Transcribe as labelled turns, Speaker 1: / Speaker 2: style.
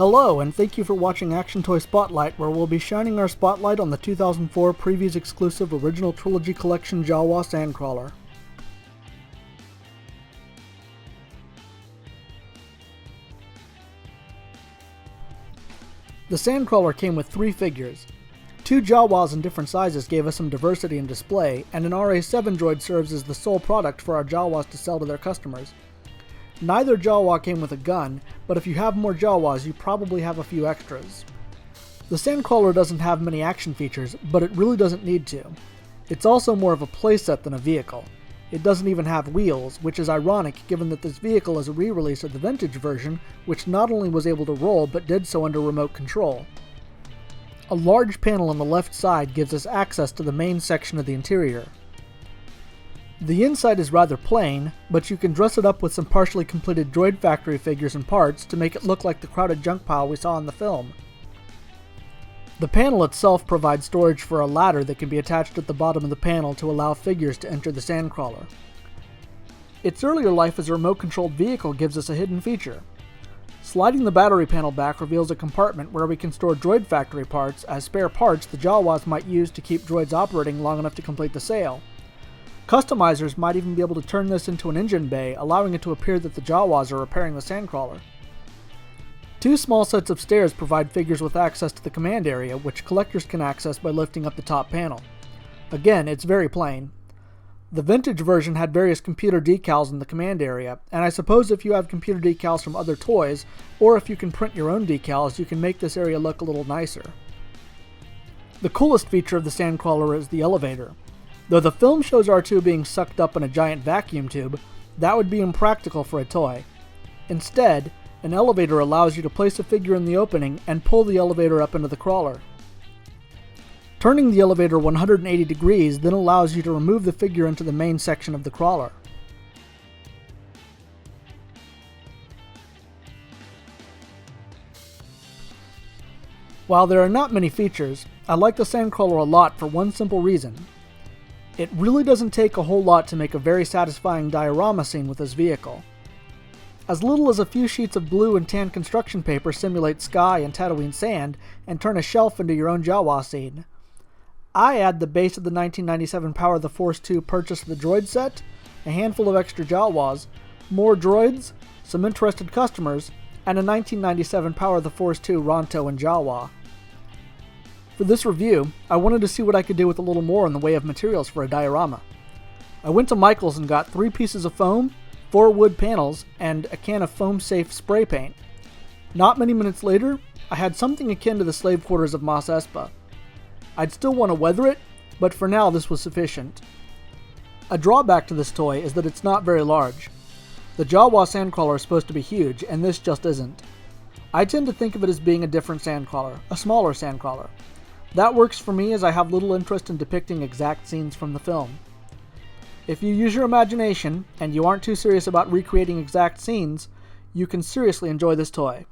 Speaker 1: Hello, and thank you for watching Action Toy Spotlight, where we'll be shining our spotlight on the 2004 Previews exclusive Original Trilogy Collection Jawa Sandcrawler. The Sandcrawler came with 3 figures. 2 Jawas in different sizes gave us some diversity in display, and an RA7 droid serves as the sole product for our Jawas to sell to their customers. Neither Jawa came with a gun, but if you have more Jawas, you probably have a few extras. The Sandcrawler doesn't have many action features, but it really doesn't need to. It's also more of a playset than a vehicle. It doesn't even have wheels, which is ironic given that this vehicle is a re-release of the vintage version, which not only was able to roll, but did so under remote control. A large panel on the left side gives us access to the main section of the interior. The inside is rather plain, but you can dress it up with some partially completed Droid Factory figures and parts to make it look like the crowded junk pile we saw in the film. The panel itself provides storage for a ladder that can be attached at the bottom of the panel to allow figures to enter the Sandcrawler. Its earlier life as a remote-controlled vehicle gives us a hidden feature. Sliding the battery panel back reveals a compartment where we can store Droid Factory parts as spare parts the Jawas might use to keep droids operating long enough to complete the sale. Customizers might even be able to turn this into an engine bay, allowing it to appear that the Jawas are repairing the Sandcrawler. 2 small sets of stairs provide figures with access to the command area, which collectors can access by lifting up the top panel. Again, it's very plain. The vintage version had various computer decals in the command area, and I suppose if you have computer decals from other toys, or if you can print your own decals, you can make this area look a little nicer. The coolest feature of the Sandcrawler is the elevator. Though the film shows R2 being sucked up in a giant vacuum tube, that would be impractical for a toy. Instead, an elevator allows you to place a figure in the opening and pull the elevator up into the crawler. Turning the elevator 180 degrees then allows you to remove the figure into the main section of the crawler. While there are not many features, I like the Sandcrawler a lot for one simple reason. It really doesn't take a whole lot to make a very satisfying diorama scene with this vehicle. As little as a few sheets of blue and tan construction paper simulate sky and Tatooine sand and turn a shelf into your own Jawa scene. I add the base of the 1997 Power of the Force 2 purchase of the droid set, a handful of extra Jawas, more droids, some interested customers, and a 1997 Power of the Force 2 Ronto and Jawa. For this review, I wanted to see what I could do with a little more in the way of materials for a diorama. I went to Michael's and got 3 pieces of foam, 4 wood panels, and a can of foam-safe spray paint. Not many minutes later, I had something akin to the slave quarters of Mos Espa. I'd still want to weather it, but for now this was sufficient. A drawback to this toy is that it's not very large. The Jawa Sandcrawler is supposed to be huge, and this just isn't. I tend to think of it as being a different Sandcrawler, a smaller Sandcrawler. That works for me as I have little interest in depicting exact scenes from the film. If you use your imagination, and you aren't too serious about recreating exact scenes, you can seriously enjoy this toy.